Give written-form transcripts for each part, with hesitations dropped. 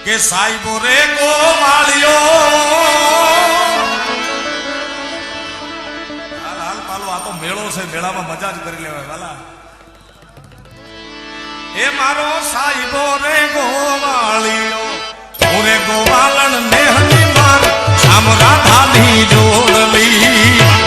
કે સાહેબો રે ગોવાળિયો હાલ હાલ પાલો આ તો મેળો છે મેળામાં મજા જ કરી લેવાય વાલા એ મારો સાહેબો રે ગોવાળિયો હું રે ગોવાળણ નેહની માર શામ રાધાની જોડલી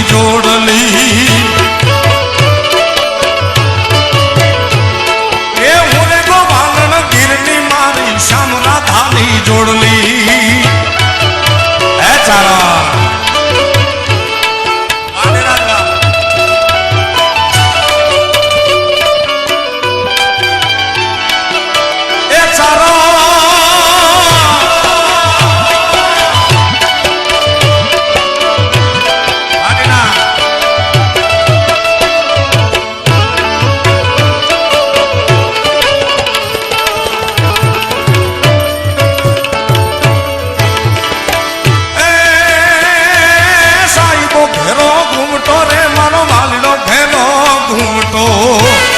જોડલી એ હું ગોવાલણ ગીરની મારી શ્યામ રાધાની જોડલી એ ચારા ઘૂમટો